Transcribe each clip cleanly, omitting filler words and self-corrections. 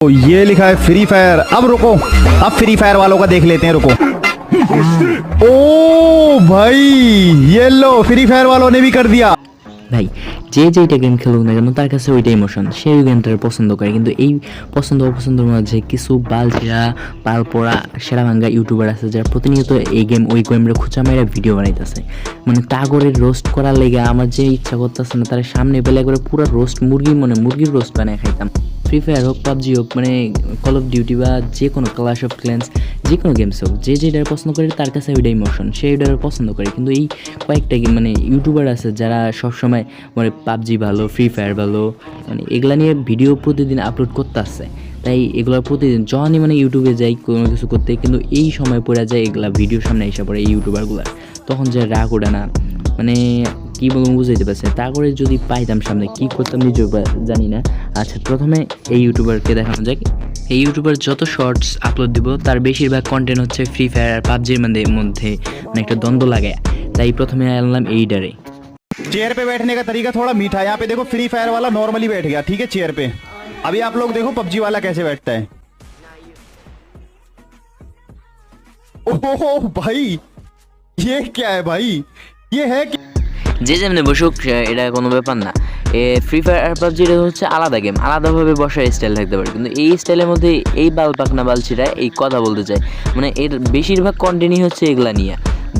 तो ये लिखा है फ्री फायर। अब रुको, अब फ्री फायर वालों का देख लेते हैं, रुको। ओ भाई, ये लो फ्री फायर वालों ने भी कर दिया। ভাই যে যেইটা গেম খেলুক না কেন তার কাছে ওইটা ইমোশন, সে ওই গেমটার পছন্দ করে। কিন্তু এই পছন্দ অপছন্দের মাঝে কিছু বালছিরা পাল পড়া সেরা ভাঙ্গা ইউটিউবার আছে যারা প্রতিনিয়ত এই গেম ওই গেমের খুঁচা মেয়েরা ভিডিও বানাইতেছে। মানে তাগরের রোস্ট করার লেগে আমার যে ইচ্ছা করতেছে না, তার সামনে বেলা করে পুরো রোস্ট মুরগির রোস্ট বানায় খাইতাম। ফ্রি ফায়ার হোক, পাবজি হোক, মানে কল অফ ডিউটি বা যে কোনো ক্লাশ অফ ক্ল্যান্স, যে কোনো গেমস হোক, যে যেটার পছন্দ করে তার কাছে ওইটা ইমোশন, সে ওইটার পছন্দ করে। কিন্তু এই কয়েকটা মানে ইউটিউবার আছে যারা সবসময় মানে পাবজি ভালো, ফ্রি ফায়ার ভালো, মানে এগুলা নিয়ে ভিডিও প্রতিদিন আপলোড করতে আসছে। তাই এগুলো প্রতিদিন যখনই মানে ইউটিউবে যাই কোনো কিছু করতে, কিন্তু এই সময় পড়ে যায় এগুলা ভিডিওর সামনে এসে পড়ে এই ইউটিউবারগুলার, তখন যে রাগ ওঠে না, মানে কী বলবো বুঝাইতে পারছে। তারপরে যদি পাইতাম সামনে কী করতাম নিজেও জানি না। আচ্ছা, প্রথমে এই ইউটিউবারকে দেখানো যাক। এই ইউটিউবার যত শর্টস আপলোড দিব তার বেশিরভাগ কন্টেন্ট হচ্ছে ফ্রি ফায়ার আর পাবজির মধ্যে মানে একটা দ্বন্দ্ব লাগে। তাই প্রথমে আনলাম এইটারে। चेयर पे बैठने का तरीका थोड़ा मीठा है। यहाँ पे देखो फ्री फायर वाला नॉर्मली बैठ गया, ठीक है, चेयर पे। अभी आप लोग देखो पबजी वाला कैसे बैठता है। ओहो भाई, ये क्या है भाई, ये है क्या? যে যেমনি বসুক এটা কোনো ব্যাপার না। ফ্রি ফায়ার আর পাবজি এটা হচ্ছে আলাদা গেম, আলাদাভাবে বসার স্টাইল থাকতে পারে। কিন্তু এই স্টাইলের মধ্যে এই পাকনা বালছিরা এই কথা বলতে চায়, মানে এর বেশিরভাগ কন্টেন্টই হচ্ছে এগুলা নিয়ে,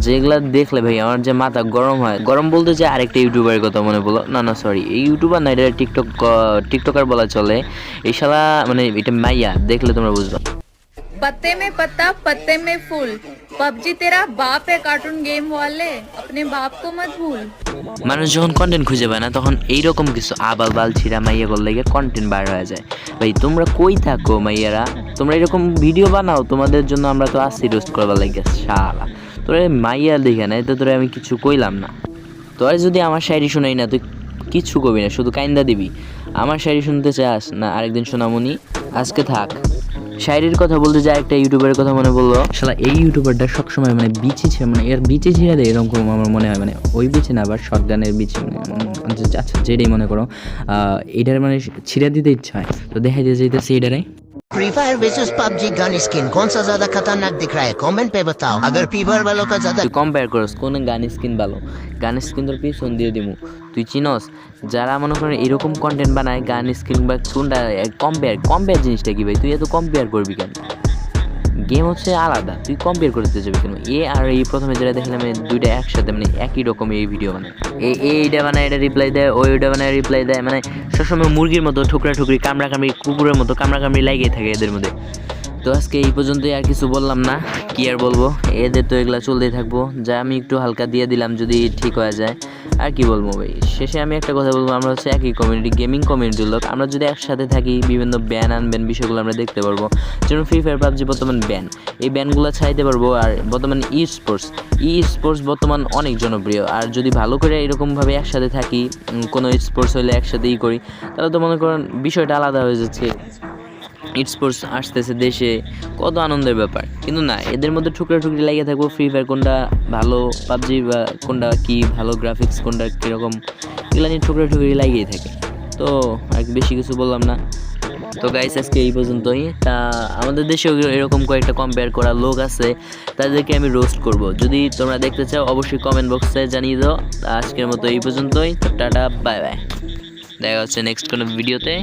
যেগুলা দেখলে ভাই আমার যে মাথা গরম হয়। গরম বলতে চাই আরেকটা ইউটিউবারের কথা মনে বলো, না সরি, এই ইউটিউবার না, এটা টিকটকার বলা চলে। এই শালা মানে এটা মাইয়া, দেখলে তোমরা বুঝবা। पत्ते में पत्ता पत्ते में फूल, पबजी तेरा बाप है कार्टून गेम वाले, अपने बाप को मत भूल। মানুষ যখন কন্টেন্ট খুঁজে পায় না, তখন এইরকম কিছু আবাল বাল ছিঁড়া মাইয়া করলে কন্টেন্ট বার হয়ে যায়। ভাই তোমরা কই থাকো মাইয়ারা, তোমরা এরকম ভিডিও বানাও, তোমাদের জন্য আমরা তো আসছি রোস্ট করবার লাগে। শালা তোরা মাইয়া দেখে না, এতে তোরা আমি কিছু কইলাম না। তোরা যদি আমার শায়রি শোনাই না, তুই কিচ্ছু কবি না, শুধু কাইন্দা দিবি। আমার শায়রি শুনতে চাস না, আরেকদিন শোনামুনি, আজকে থাক। শায়রির কথা বলতে যায় একটা ইউটিউবারের কথা মনে বললো। শালা এই ইউটিউবারটা সবসময় মানে বিচি ছিল, মানে এর বিচি ছিঁড়ে দেয় এরকম আমার মনে হয়, মানে ওই বিচি না, আবার শর্ট গানের বিচি, মানে আচ্ছা যেটাই মনে করো, এটার মানে ছিঁড়ে দিতে ইচ্ছা হয়। তো দেখা যাইতেছে এটারে free fire versus PUBG gun skin कौन सा ज्यादा खतरनाक दिख रहा है कमेंट पे बताओ। अगर फीवर वालों का ज्यादा কম্পেয়ার করস কোন গান স্কিন ভালো, গান স্কিন তোর পিছন দিয়ে দিমু। তুই চিনস যারা মনে করেন এরকম কন্টেন্ট বানায় গান স্কিন বা কোনটা কম্পেয়ার জিনিসটা কি ভাই? তুই এত কম্পেয়ার করবি কেন? গেম হচ্ছে আলাদা, তুই কম্পেয়ার করতে যাবি কেন? আর এই প্রথমে যেটা দেখলাম দুইটা একসাথে মানে একই রকম এই ভিডিও বানায়, এইটা বানায় এটা রিপ্লাই দেয়, ওইটা বানায় রিপ্লাই দেয়, মানে সবসময় মুরগির মতো ঠুকরি কামড়াকামড়ি, কুকুরের মতো কামড়াকামড়ি লাগিয়ে থাকে এদের মধ্যে। তো আজকে এই পর্যন্তই, আর কিছু বললাম না, কি আর বলবো, এদের তো এগুলা চলতেই থাকবো। যা আমি একটু হালকা দিয়ে দিলাম যদি ঠিক হয়ে যায়, আর কি বলবো ভাই। শেষে আমি একটা কথা বলবো, আমরা হচ্ছে একই কমিউনিটি, গেমিং কমিউনিটির লোক। আমরা যদি একসাথে থাকি, বিভিন্ন ব্যান আনবেন বিষয়গুলো আমরা দেখতে পারবো। যেমন ফ্রি ফায়ার পাবজি বর্তমান ব্যান, এই ব্যানগুলো ছাড়াইতে পারবো। আর বর্তমান ই স্পোর্টস বর্তমান অনেক জনপ্রিয়। আর যদি ভালো করে এরকমভাবে একসাথে থাকি, কোনো স্পোর্টস হলে একসাথেই করি, তাহলে তো মনে করেন বিষয়টা আলাদা হয়ে যাচ্ছে। স্পোর্টস আসতেছে দেশে, কত আনন্দের ব্যাপার। কিন্তু না, এদের মধ্যে ঠুকরি লাগিয়ে থাকবো। ফ্রি ফায়ার কোনটা ভালো, পাবজি বা কোনটা কি ভালো, গ্রাফিক্স কোনটা কীরকম, এগুলো নিয়ে ঠুকরি লাগিয়েই থাকে। তো আর বেশি কিছু বললাম না। তো গাইস আজকে এই পর্যন্তই। তা আমাদের দেশেও এরকম কয়েকটা কম্পেয়ার করা লোক আছে, তাদেরকে আমি রোস্ট করব। যদি তোমরা দেখতে চাও অবশ্যই কমেন্ট বক্সে জানিয়ে দাও। আজকের মতো এই পর্যন্তই। টাটা, বাই বাই, দেখা হচ্ছে নেক্সট কোনো ভিডিওতে।